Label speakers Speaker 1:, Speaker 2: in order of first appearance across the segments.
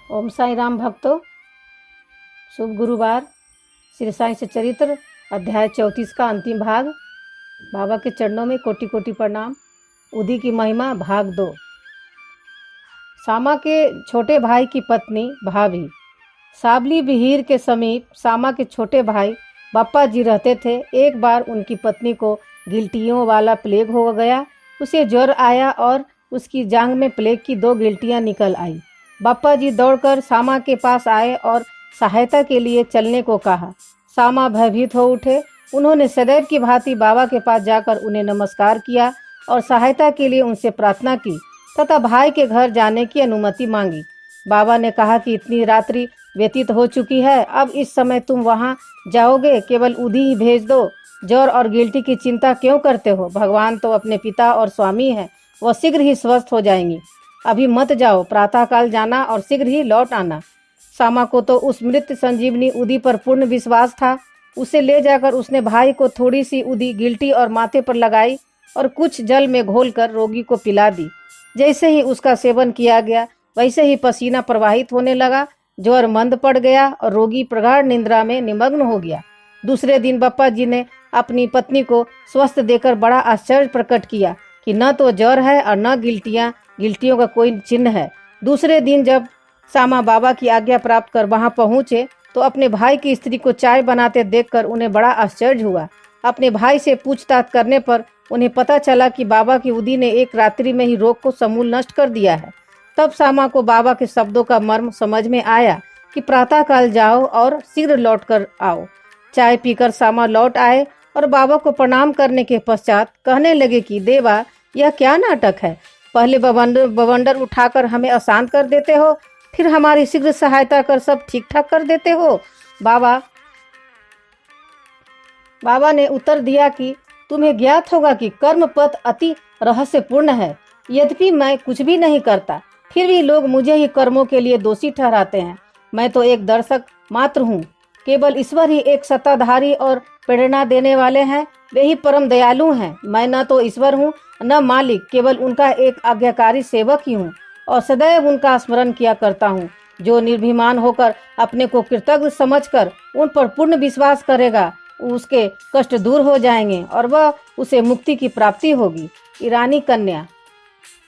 Speaker 1: ओम साई राम भक्तों, शुभ गुरुवार। श्री साई सच्चरित्र अध्याय 34 का अंतिम भाग। बाबा के चरणों में कोटि कोटि प्रणाम। उदी की महिमा भाग 2। सामा के छोटे भाई की पत्नी भाभी। साबली बिहीर के समीप सामा के छोटे भाई बप्पा जी रहते थे। एक बार उनकी पत्नी को गिल्टियों वाला प्लेग हो गया। उसे ज्वर आया और उसकी जांघ में प्लेग की 2 गिल्टियां निकल आई। बप्पा जी दौड़कर सामा के पास आए और सहायता के लिए चलने को कहा। सामा भयभीत हो उठे। उन्होंने सदैव की भांति बाबा के पास जाकर उन्हें नमस्कार किया और सहायता के लिए उनसे प्रार्थना की तथा भाई के घर जाने की अनुमति मांगी। बाबा ने कहा कि इतनी रात्रि व्यतीत हो चुकी है, अब इस समय तुम वहां जाओगे, केवल उदी ही भेज दो। ज्वर और गिल्टी की चिंता क्यों करते हो? भगवान तो अपने पिता और स्वामी हैं, वह शीघ्र ही स्वस्थ हो जाएंगी। अभी मत जाओ, प्रातःकाल जाना और शीघ्र ही लौट आना। सामा को तो उस मृत संजीवनी उदी पर पूर्ण विश्वास था। उसे ले जाकर उसने भाई को थोड़ी सी उदी गिल्टी और माथे पर लगाई और कुछ जल में घोलकर रोगी को पिला दी। जैसे ही उसका सेवन किया गया, वैसे ही पसीना प्रवाहित होने लगा, ज्वर मंद पड़ गया और रोगी प्रगाढ़ निद्रा में निमग्न हो गया। दूसरे दिन बप्पा जी ने अपनी पत्नी को स्वस्थ देकर बड़ा आश्चर्य प्रकट किया कि न तो ज्वर है और न गिल्टियों का कोई चिन्ह है। दूसरे दिन जब सामा बाबा की आज्ञा प्राप्त कर वहां पहुंचे तो अपने भाई की स्त्री को चाय बनाते देखकर उन्हें बड़ा आश्चर्य हुआ। अपने भाई से पूछताछ करने पर उन्हें पता चला कि बाबा की उदी ने एक रात्रि में ही रोग को समूल नष्ट कर दिया है। तब सामा को बाबा के शब्दों का मर्म समझ में आया कि प्रातःकाल जाओ और शीघ्र लौट कर आओ। चाय पीकर सामा लौट आए और बाबा को प्रणाम करने के पश्चात कहने लगे कि देवा, यह क्या नाटक है? पहले बवंडर उठाकर हमें अशांत कर देते हो, फिर हमारी शीघ्र सहायता कर सब ठीक ठाक कर देते हो। बाबा ने उत्तर दिया कि तुम्हें ज्ञात होगा कि कर्म पथ अति रहस्यपूर्ण है। यद्यपि मैं कुछ भी नहीं करता, फिर भी लोग मुझे ही कर्मों के लिए दोषी ठहराते हैं। मैं तो एक दर्शक मात्र हूँ। केवल ईश्वर ही एक सत्ताधारी और प्रेरणा देने वाले हैं। वे ही परम दयालु हैं। मैं न तो ईश्वर हूँ न मालिक, केवल उनका एक आज्ञाकारी सेवक ही हूँ और सदैव उनका स्मरण किया करता हूँ। जो निर्भिमान होकर अपने को कृतज्ञ समझकर उन पर पूर्ण विश्वास करेगा, उसके कष्ट दूर हो जाएंगे और वह उसे मुक्ति की प्राप्ति होगी। ईरानी कन्या।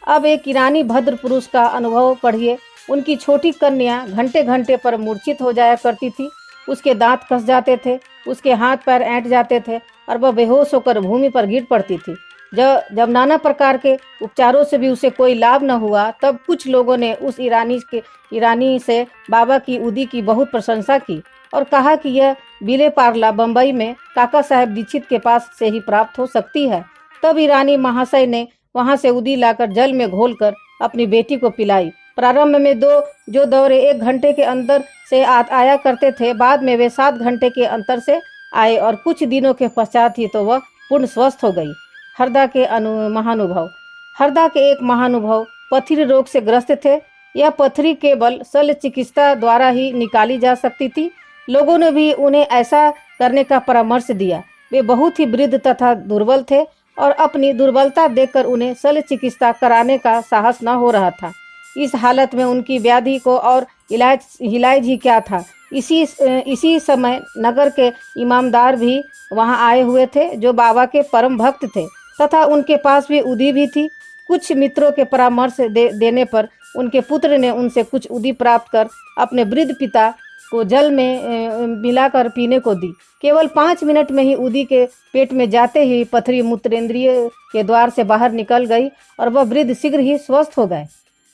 Speaker 1: अब एक ईरानी भद्र पुरुष का अनुभव पढ़िए। उनकी छोटी कन्या घंटे घंटे पर मूर्छित हो जाया करती थी। उसके दांत कस जाते थे, उसके हाथ पैर ऐंठ जाते थे और वह बेहोश होकर भूमि पर गिर पड़ती थी। जब नाना प्रकार के उपचारों से भी उसे कोई लाभ न हुआ, तब कुछ लोगों ने उस ईरानी से बाबा की उदी की बहुत प्रशंसा की और कहा कि यह विले पार्ला बम्बई में काका साहेब दीक्षित के पास से ही प्राप्त हो सकती है। तब ईरानी महाशय ने वहां से उदी लाकर जल में घोलकर अपनी बेटी को पिलाई। प्रारंभ में जो दौरे 1 घंटे के अंतर से आया करते थे, बाद में वे 7 घंटे के अंतर से आए और कुछ दिनों के पश्चात ही तो वह पूर्ण स्वस्थ हो गई। हरदा के महानुभव। हरदा के एक महानुभव पथरी रोग से ग्रस्त थे। यह पथरी केवल शल्य चिकित्सा द्वारा ही निकाली जा सकती थी। लोगों ने भी उन्हें ऐसा करने का परामर्श दिया। वे बहुत ही वृद्ध तथा दुर्बल थे और अपनी दुर्बलता देखकर उन्हें शल्य चिकित्सा कराने का साहस न हो रहा था। इस हालत में उनकी व्याधि को और इलाज ही क्या था। इसी समय नगर के इमामदार भी वहां आए हुए थे, जो बाबा के परम भक्त थे तथा उनके पास भी उदी भी थी। कुछ मित्रों के परामर्श देने पर उनके पुत्र ने उनसे कुछ उदी प्राप्त कर अपने वृद्ध पिता को जल में मिलाकर पीने को दी। केवल 5 मिनट में ही उदी के पेट में जाते ही पथरी मूत्रेंद्रिय के द्वार से बाहर निकल गई और वह वृद्ध शीघ्र ही स्वस्थ हो गए।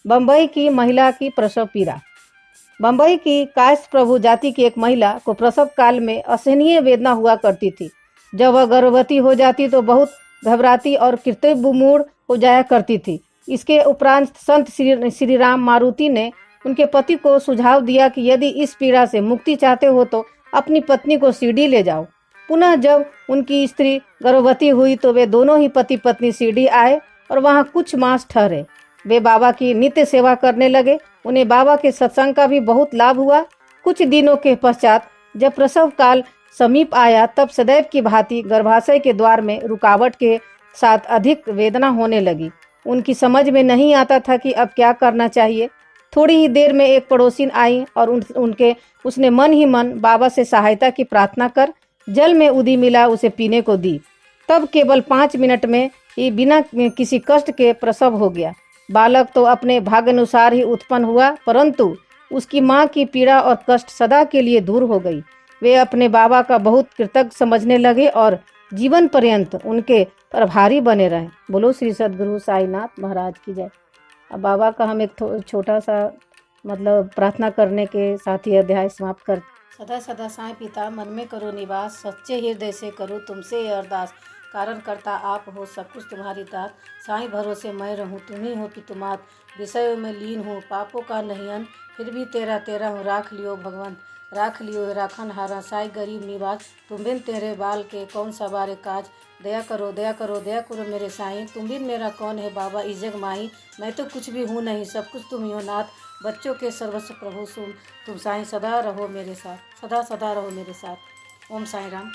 Speaker 1: बम्बई की महिला की प्रसव पीड़ा। बम्बई की कायस्थ प्रभु जाति की एक महिला को प्रसव काल में असहनीय वेदना हुआ करती थी। जब वह गर्भवती हो जाती तो बहुत घबराती और कृतज्ञ हो जाया करती थी। इसके उपरांत संत श्री राम मारुति ने उनके पति को सुझाव दिया कि यदि इस पीड़ा से मुक्ति चाहते हो तो अपनी पत्नी को शिरडी ले जाओ। पुनः जब उनकी स्त्री गर्भवती हुई तो वे दोनों ही पति पत्नी शिरडी आए और वहां कुछ मास ठहरे। वे बाबा की नित्य सेवा करने लगे। उन्हें बाबा के सत्संग का भी बहुत लाभ हुआ। कुछ दिनों के पश्चात जब प्रसव काल समीप आया, तब सदैव की भांति गर्भाशय के द्वार में रुकावट के साथ अधिक वेदना होने लगी। उनकी समझ में नहीं आता था कि अब क्या करना चाहिए। थोड़ी ही देर में एक पड़ोसिन आई और उसने मन ही मन बाबा से सहायता की प्रार्थना कर जल में उदी मिला उसे पीने को दी। तब केवल 5 मिनट में ही बिना किसी कष्ट के प्रसव हो गया। बालक तो अपने भाग्यानुसार ही उत्पन्न हुआ, परंतु उसकी माँ की पीड़ा और कष्ट सदा के लिए दूर हो गई। वे अपने बाबा का बहुत कृतज्ञ समझने लगे और जीवन पर्यंत उनके प्रभारी बने रहे। बोलो श्री सद्गुरु साईनाथ महाराज की जय। अब बाबा का हम एक छोटा सा मतलब प्रार्थना करने के साथ ही अध्याय समाप्त कर। सदा सदा साईं पिता मन में करो निवास, सच्चे हृदय से करो तुमसे ये अरदास। कारण करता आप हो सब कुछ तुम्हारी दात, साईं भरोसे मैं रहूं तुम्ही हो पितुमात। विषयों में लीन हूँ पापों का नहीं अंत, फिर भी तेरा तेरा हूँ राख लियो भगवान। राख लियो राखन हारा साई गरीब निवास, तुम बिन तेरे बाल के कौन सवारे काज। दया करो दया करो दया करो मेरे साईं, तुम बिन मेरा कौन है बाबा इस जग माही। मैं तो कुछ भी हूँ नहीं सब कुछ तुम ही हो नाथ, बच्चों के सर्वस्व प्रभु सुन तुम साईं सदा रहो मेरे साथ, सदा सदा रहो मेरे साथ। ओम साईं राम।